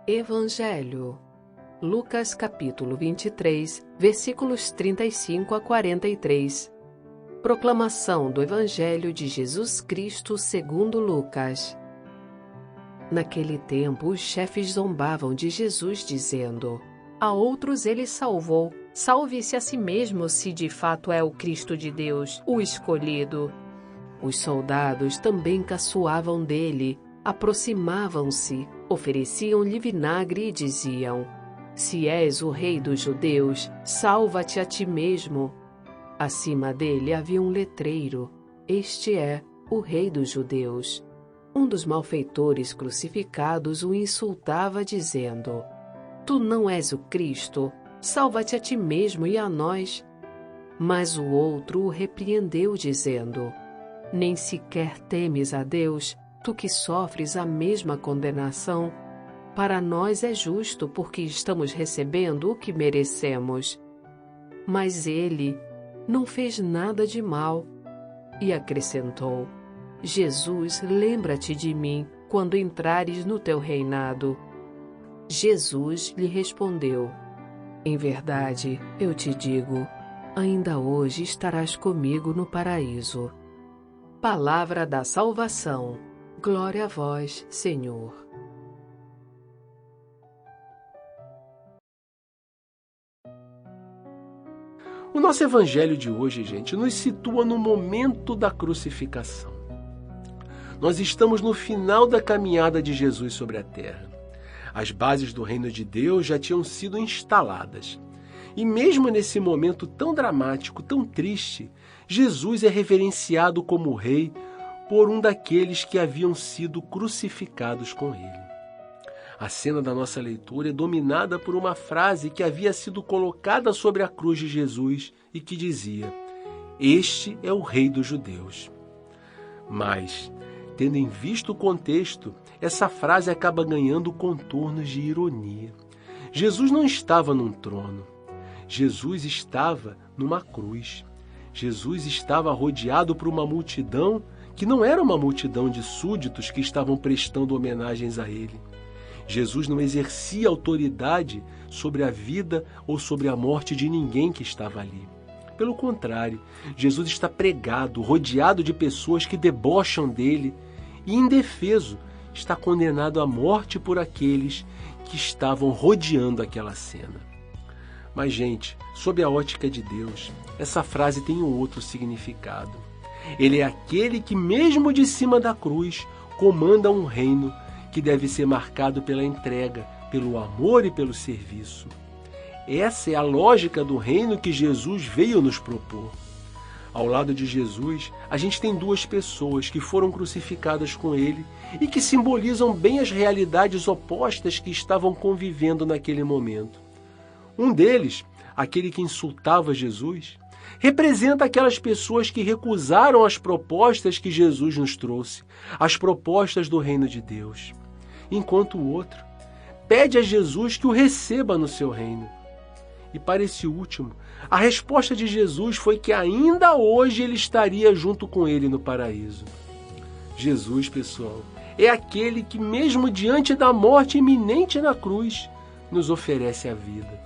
Evangelho, Lucas capítulo 23, versículos 35 a 43. Proclamação do Evangelho de Jesus Cristo segundo Lucas. Naquele tempo, os chefes zombavam de Jesus, dizendo: a outros ele salvou. Salve-se a si mesmo, se de fato é o Cristo de Deus, o escolhido. Os soldados também caçoavam dele, aproximavam-se, ofereciam-lhe vinagre e diziam: se és o rei dos judeus, salva-te a ti mesmo. Acima dele havia um letreiro: este é o rei dos judeus. Um dos malfeitores crucificados o insultava, dizendo: tu não és o Cristo, salva-te a ti mesmo e a nós. Mas o outro o repreendeu, dizendo: nem sequer temes a Deus, tu que sofres a mesma condenação? Para nós é justo, porque estamos recebendo o que merecemos. Mas ele não fez nada de mal. E acrescentou: Jesus, lembra-te de mim quando entrares no teu reinado. Jesus lhe respondeu: em verdade, eu te digo, ainda hoje estarás comigo no paraíso. Palavra da salvação. Glória a vós, Senhor. O nosso evangelho de hoje, gente, nos situa no momento da crucificação. Nós estamos no final da caminhada de Jesus sobre a terra. As bases do reino de Deus já tinham sido instaladas. E mesmo nesse momento tão dramático, tão triste, Jesus é reverenciado como rei por um daqueles que haviam sido crucificados com ele. A cena da nossa leitura é dominada por uma frase que havia sido colocada sobre a cruz de Jesus e que dizia: este é o rei dos judeus. Mas, tendo em vista o contexto, essa frase acaba ganhando contornos de ironia. Jesus não estava num trono. Jesus estava numa cruz. Jesus estava rodeado por uma multidão que não era uma multidão de súditos que estavam prestando homenagens a ele. Jesus não exercia autoridade sobre a vida ou sobre a morte de ninguém que estava ali. Pelo contrário, Jesus está pregado, rodeado de pessoas que debocham dele e, indefeso, está condenado à morte por aqueles que estavam rodeando aquela cena. Mas, gente, sob a ótica de Deus, essa frase tem um outro significado. Ele é aquele que, mesmo de cima da cruz, comanda um reino que deve ser marcado pela entrega, pelo amor e pelo serviço. Essa é a lógica do reino que Jesus veio nos propor. Ao lado de Jesus, a gente tem duas pessoas que foram crucificadas com ele e que simbolizam bem as realidades opostas que estavam convivendo naquele momento. Um deles, aquele que insultava Jesus, representa aquelas pessoas que recusaram as propostas que Jesus nos trouxe, as propostas do reino de Deus. Enquanto o outro pede a Jesus que o receba no seu reino. E para esse último, a resposta de Jesus foi que ainda hoje ele estaria junto com ele no paraíso. Jesus, pessoal, é aquele que, mesmo diante da morte iminente na cruz, nos oferece a vida.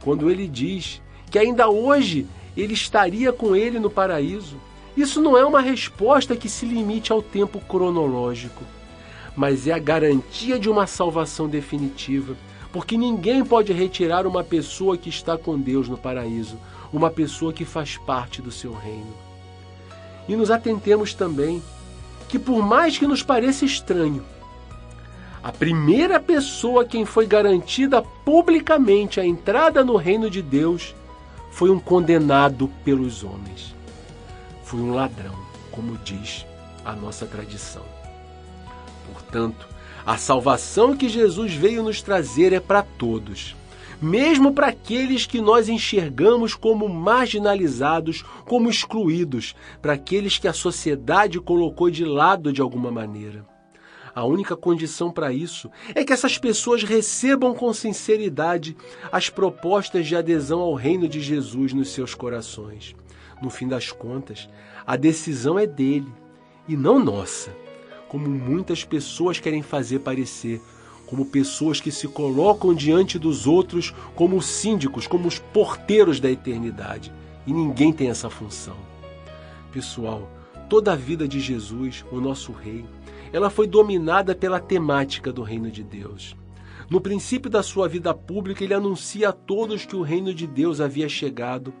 Quando ele diz que ainda hoje ele estaria com ele no paraíso, isso não é uma resposta que se limite ao tempo cronológico, mas é a garantia de uma salvação definitiva, porque ninguém pode retirar uma pessoa que está com Deus no paraíso, uma pessoa que faz parte do seu reino. E nos atentemos também que, por mais que nos pareça estranho, a primeira pessoa a quem foi garantida publicamente a entrada no reino de Deus foi um condenado pelos homens. Foi um ladrão, como diz a nossa tradição. Portanto, a salvação que Jesus veio nos trazer é para todos, mesmo para aqueles que nós enxergamos como marginalizados, como excluídos, para aqueles que a sociedade colocou de lado de alguma maneira. A única condição para isso é que essas pessoas recebam com sinceridade as propostas de adesão ao reino de Jesus nos seus corações. No fim das contas, a decisão é dele e não nossa, como muitas pessoas querem fazer parecer, como pessoas que se colocam diante dos outros como síndicos, como os porteiros da eternidade. E ninguém tem essa função. Pessoal, toda a vida de Jesus, o nosso Rei, ela foi dominada pela temática do reino de Deus. No princípio da sua vida pública, ele anuncia a todos que o reino de Deus havia chegado.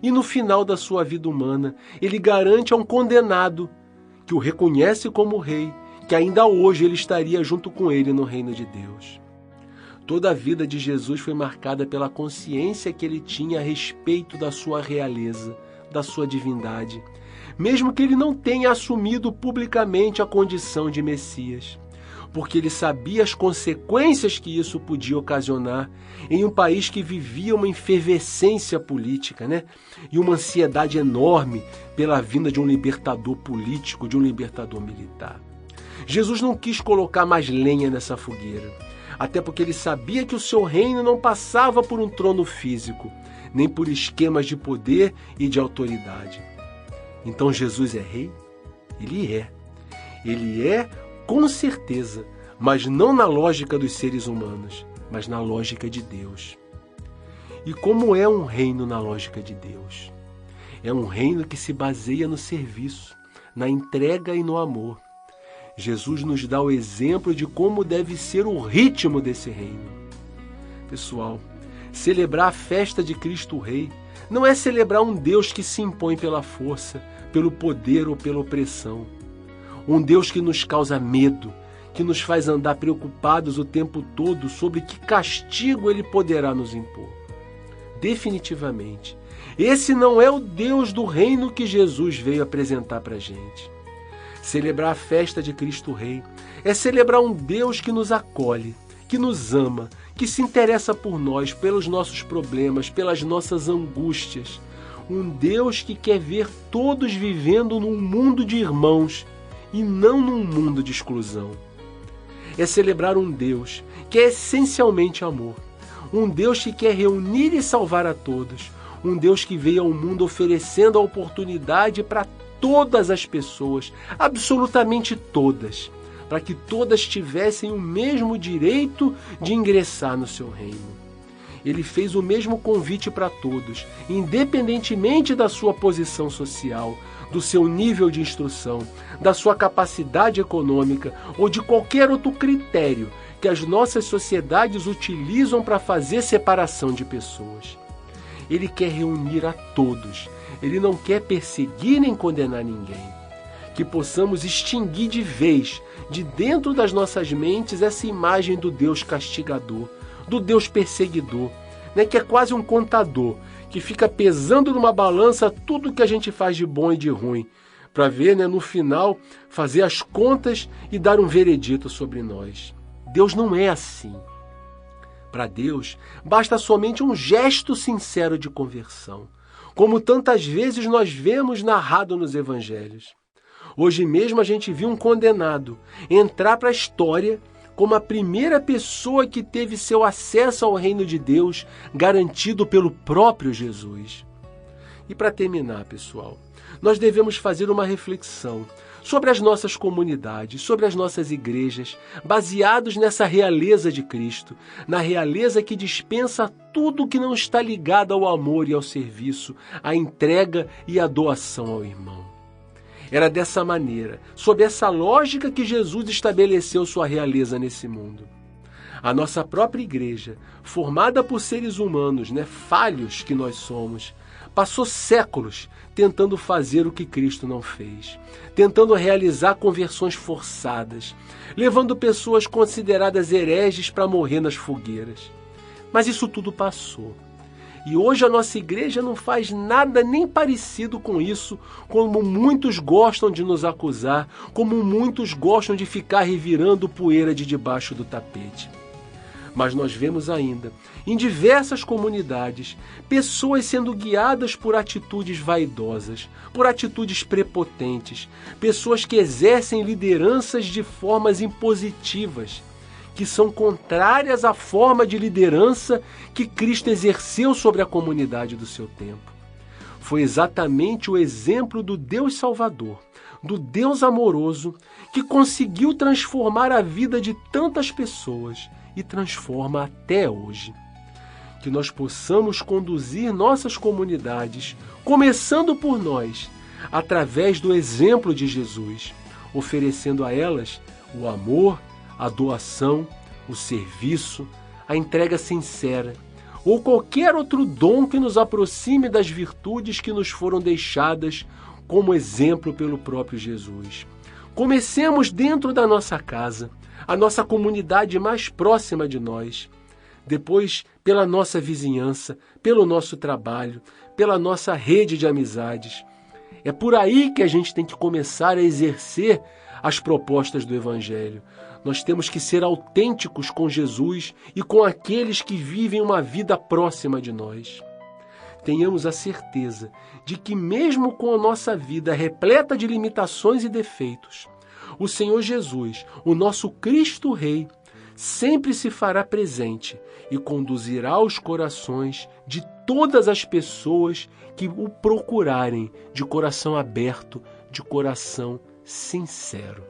E no final da sua vida humana, ele garante a um condenado que o reconhece como rei, que ainda hoje ele estaria junto com ele no reino de Deus. Toda a vida de Jesus foi marcada pela consciência que ele tinha a respeito da sua realeza, da sua divindade, mesmo que ele não tenha assumido publicamente a condição de Messias, porque ele sabia as consequências que isso podia ocasionar em um país que vivia uma efervescência política, e uma ansiedade enorme pela vinda de um libertador político, de um libertador militar. Jesus não quis colocar mais lenha nessa fogueira, até porque ele sabia que o seu reino não passava por um trono físico, nem por esquemas de poder e de autoridade. Então Jesus é rei? Ele é. Ele é, com certeza, mas não na lógica dos seres humanos, mas na lógica de Deus. E como é um reino na lógica de Deus? É um reino que se baseia no serviço, na entrega e no amor. Jesus nos dá o exemplo de como deve ser o ritmo desse reino. Pessoal, celebrar a festa de Cristo Rei não é celebrar um Deus que se impõe pela força, pelo poder ou pela opressão. Um Deus que nos causa medo, que nos faz andar preocupados o tempo todo sobre que castigo ele poderá nos impor. Definitivamente, esse não é o Deus do reino que Jesus veio apresentar para a gente. Celebrar a festa de Cristo Rei é celebrar um Deus que nos acolhe, que nos ama, que se interessa por nós, pelos nossos problemas, pelas nossas angústias. Um Deus que quer ver todos vivendo num mundo de irmãos e não num mundo de exclusão. É celebrar um Deus que é essencialmente amor. Um Deus que quer reunir e salvar a todos. Um Deus que veio ao mundo oferecendo a oportunidade para todas as pessoas, absolutamente todas, para que todas tivessem o mesmo direito de ingressar no seu reino. Ele fez o mesmo convite para todos, independentemente da sua posição social, do seu nível de instrução, da sua capacidade econômica ou de qualquer outro critério que as nossas sociedades utilizam para fazer separação de pessoas. Ele quer reunir a todos. Ele não quer perseguir nem condenar ninguém. Que possamos extinguir de vez, de dentro das nossas mentes, essa imagem do Deus castigador, do Deus perseguidor, que é quase um contador, que fica pesando numa balança tudo que a gente faz de bom e de ruim, para ver, no final, fazer as contas e dar um veredito sobre nós. Deus não é assim. Para Deus, basta somente um gesto sincero de conversão, como tantas vezes nós vemos narrado nos evangelhos. Hoje mesmo a gente viu um condenado entrar para a história como a primeira pessoa que teve seu acesso ao reino de Deus garantido pelo próprio Jesus. E para terminar, pessoal, nós devemos fazer uma reflexão sobre as nossas comunidades, sobre as nossas igrejas, baseados nessa realeza de Cristo, na realeza que dispensa tudo que não está ligado ao amor e ao serviço, à entrega e à doação ao irmão. Era dessa maneira, sob essa lógica, que Jesus estabeleceu sua realeza nesse mundo. A nossa própria igreja, formada por seres humanos, falhos que nós somos, passou séculos tentando fazer o que Cristo não fez, tentando realizar conversões forçadas, levando pessoas consideradas hereges para morrer nas fogueiras. Mas isso tudo passou. E hoje a nossa igreja não faz nada nem parecido com isso, como muitos gostam de nos acusar, como muitos gostam de ficar revirando poeira de debaixo do tapete. Mas nós vemos ainda, em diversas comunidades, pessoas sendo guiadas por atitudes vaidosas, por atitudes prepotentes, pessoas que exercem lideranças de formas impositivas, que são contrárias à forma de liderança que Cristo exerceu sobre a comunidade do seu tempo. Foi exatamente o exemplo do Deus Salvador, do Deus amoroso que conseguiu transformar a vida de tantas pessoas e transforma até hoje. Que nós possamos conduzir nossas comunidades, começando por nós, através do exemplo de Jesus, oferecendo a elas o amor, a doação, o serviço, a entrega sincera, ou qualquer outro dom que nos aproxime das virtudes que nos foram deixadas como exemplo pelo próprio Jesus. Comecemos dentro da nossa casa, a nossa comunidade mais próxima de nós, depois pela nossa vizinhança, pelo nosso trabalho, pela nossa rede de amizades. É por aí que a gente tem que começar a exercer as propostas do Evangelho. Nós temos que ser autênticos com Jesus e com aqueles que vivem uma vida próxima de nós. Tenhamos a certeza de que mesmo com a nossa vida repleta de limitações e defeitos, o Senhor Jesus, o nosso Cristo Rei, sempre se fará presente e conduzirá os corações de todas as pessoas que o procurarem de coração aberto, de coração sincero.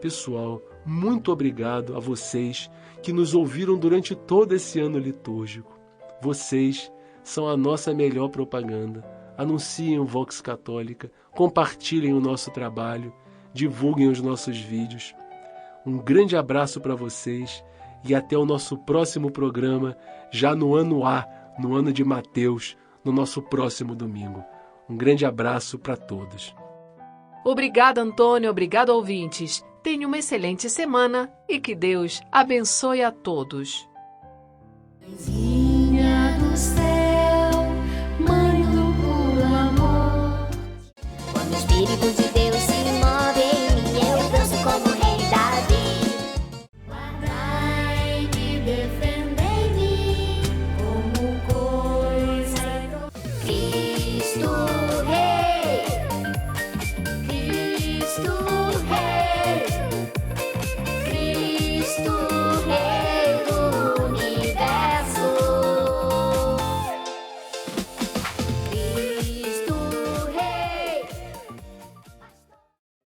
Pessoal, muito obrigado a vocês que nos ouviram durante todo esse ano litúrgico. Vocês são a nossa melhor propaganda. Anunciem o Vox Católica, compartilhem o nosso trabalho, divulguem os nossos vídeos. Um grande abraço para vocês e até o nosso próximo programa, já no ano A, no ano de Mateus, no nosso próximo domingo. Um grande abraço para todos. Obrigada, Antônio. Obrigado, ouvintes. Tenha uma excelente semana e que Deus abençoe a todos.